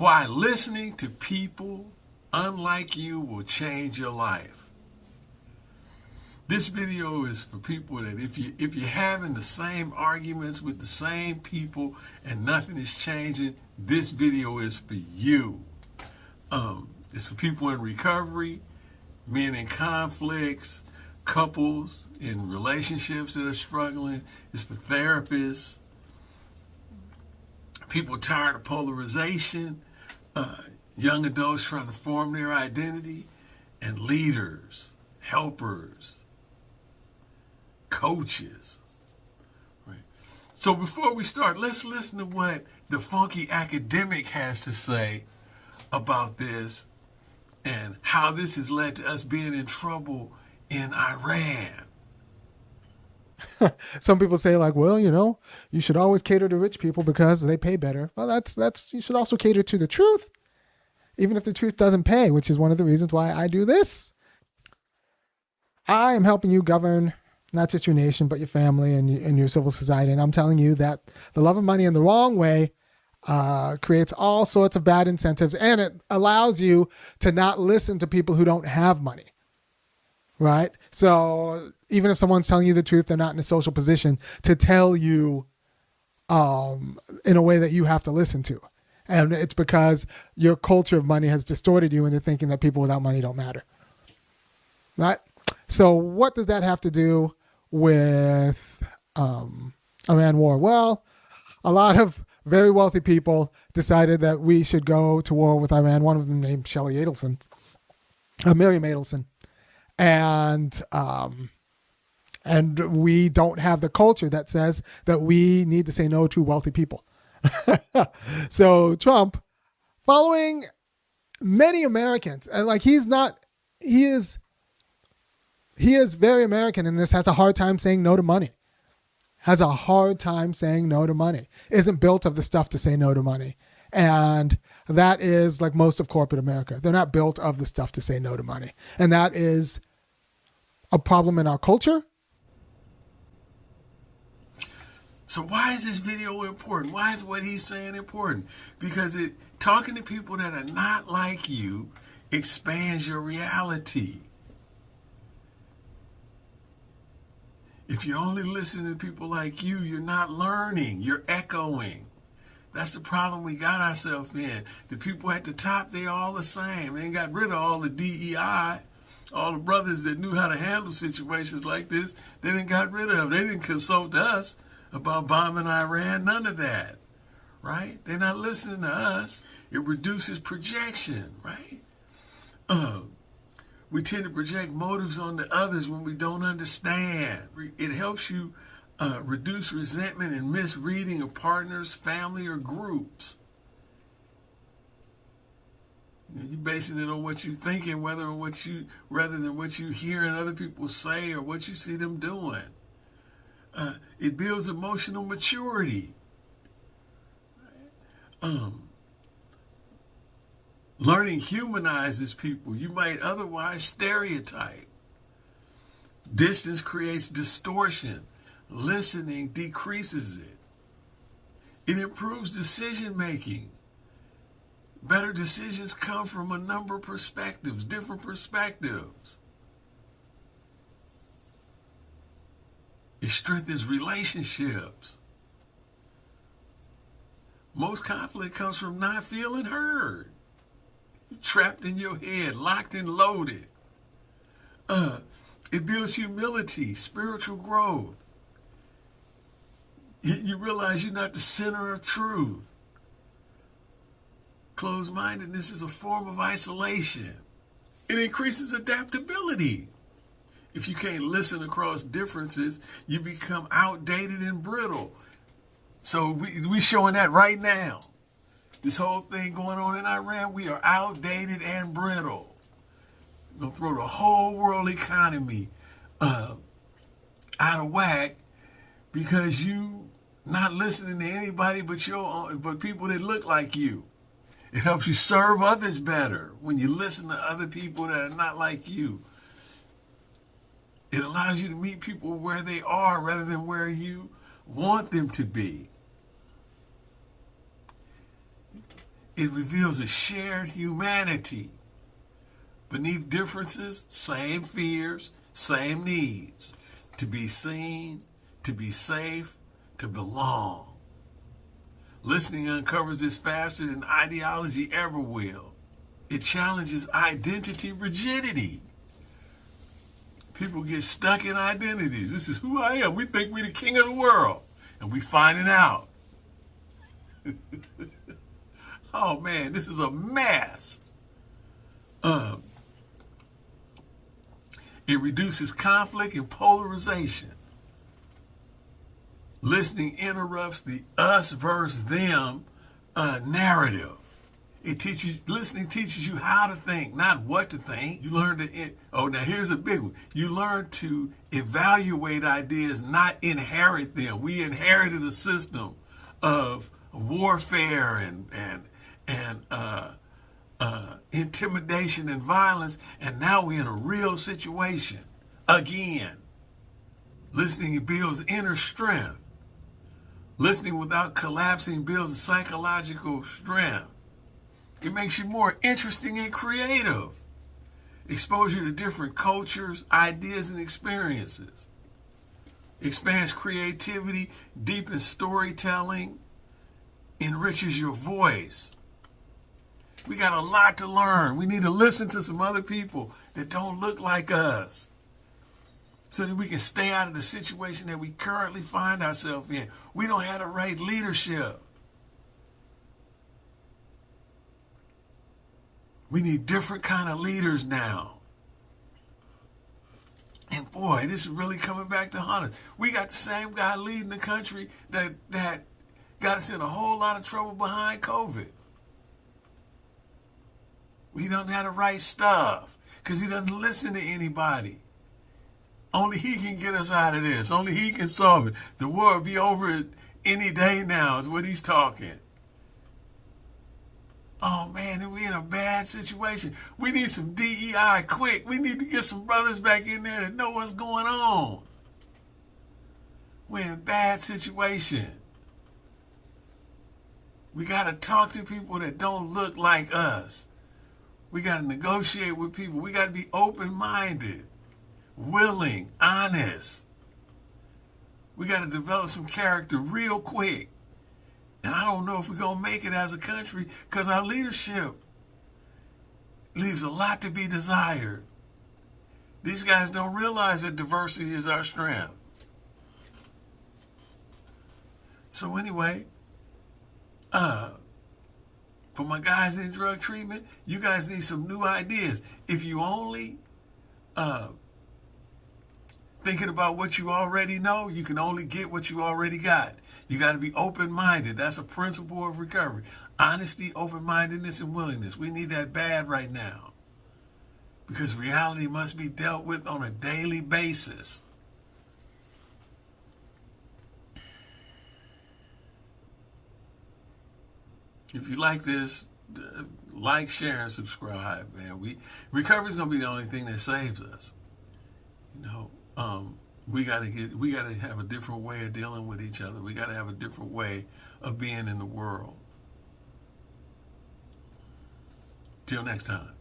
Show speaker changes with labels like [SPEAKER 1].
[SPEAKER 1] Why listening to people unlike you will change your life. This video is for people that if you're having the same arguments with the same people and nothing is changing, this video is for you. It's for people in recovery, men in conflicts, couples in relationships that are struggling. It's for therapists, people tired of polarization, young adults trying to form their identity, and leaders, helpers, coaches. Right. So before we start, let's listen to what the funky academic has to say about this and how this has led to us being in trouble in Iran.
[SPEAKER 2] Some people say like, well, you should always cater to rich people because they pay better. Well, that's you should also cater to the truth, even if the truth doesn't pay, which is one of the reasons why I do this. I am helping you govern not just your nation, but your family and your civil society. And I'm telling you that the love of money in the wrong way creates all sorts of bad incentives, and it allows you to not listen to people who don't have money. Right? So even if someone's telling you the truth, they're not in a social position to tell you in a way that you have to listen to. And it's because your culture of money has distorted you into thinking that people without money don't matter. Right? So what does that have to do with Iran war? Well, a lot of very wealthy people decided that we should go to war with Iran. One of them named Miriam Adelson. And we don't have the culture that says that we need to say no to wealthy people. So Trump, following many Americans, and like he is very American in this, has a hard time saying no to money. Isn't built of the stuff to say no to money. And that is like most of corporate America. They're not built of the stuff to say no to money. And that is a problem in our culture.
[SPEAKER 1] So why is this video important? Why is what he's saying important? Because talking to people that are not like you expands your reality. If you're only listening to people like you, you're not learning, you're echoing. That's the problem we got ourselves in. The people at the top, they all the same. They ain't got rid of all the DEI, all the brothers that knew how to handle situations like this. They didn't got rid of them. They didn't consult us about bombing Iran, none of that, right? They're not listening to us. It reduces projection, right? We tend to project motives on the others when we don't understand. It helps you reduce resentment and misreading of partners, family, or groups. You're basing it on what you're thinking, rather than what you hear other people say or what you see them doing. It builds emotional maturity. Learning humanizes people you might otherwise stereotype. Distance creates distortion. Listening decreases it. It improves decision making. Better decisions come from a number of perspectives, different perspectives. It strengthens relationships. Most conflict comes from not feeling heard. You're trapped in your head, locked and loaded. It builds humility, spiritual growth. You realize you're not the center of truth. Closed-mindedness is a form of isolation. It increases adaptability. If you can't listen across differences, you become outdated and brittle. So we showing that right now. This whole thing going on in Iran, we are outdated and brittle. We're going to throw the whole world economy out of whack because you not listening to anybody but people that look like you. It helps you serve others better when you listen to other people that are not like you. It allows you to meet people where they are rather than where you want them to be. It reveals a shared humanity. Beneath differences, same fears, same needs. To be seen, to be safe, to belong. Listening uncovers this faster than ideology ever will. It challenges identity rigidity. People get stuck in identities. This is who I am. We think we're the king of the world. And we finding out. Oh man, this is a mess. It reduces conflict and polarization. Listening interrupts the us versus them narrative. Listening teaches you how to think, not what to think. You learn now here's a big one. You learn to evaluate ideas, not inherit them. We inherited a system of warfare and intimidation and violence, and now we're in a real situation again. Listening builds inner strength. Listening without collapsing builds a psychological strength. It makes you more interesting and creative. Exposure to different cultures, ideas, and experiences. Expands creativity, deepens storytelling, enriches your voice. We got a lot to learn. We need to listen to some other people that don't look like us, so that we can stay out of the situation that we currently find ourselves in. We don't have the right leadership. We need different kind of leaders now. And boy, this is really coming back to haunt us. We got the same guy leading the country that got us in a whole lot of trouble behind COVID. We don't have the right stuff because he doesn't listen to anybody. Only he can get us out of this. Only he can solve it. The war will be over any day now is what he's talking. Oh man, we're in a bad situation. We need some DEI quick. We need to get some brothers back in there that know what's going on. We're in a bad situation. We got to talk to people that don't look like us. We got to negotiate with people. We got to be open-minded, willing, honest. We got to develop some character real quick. And I don't know if we're going to make it as a country because our leadership leaves a lot to be desired. These guys don't realize that diversity is our strength. So anyway, for my guys in drug treatment, you guys need some new ideas. If you only thinking about what you already know, you can only get what you already got. You got to be open-minded. That's a principle of recovery. Honesty, open-mindedness, and willingness. We need that bad right now because reality must be dealt with on a daily basis. If you like this, like, share, and subscribe, man. Recovery is gonna be the only thing that saves us. You know, we gotta have a different way of dealing with each other. We gotta have a different way of being in the world. Till next time.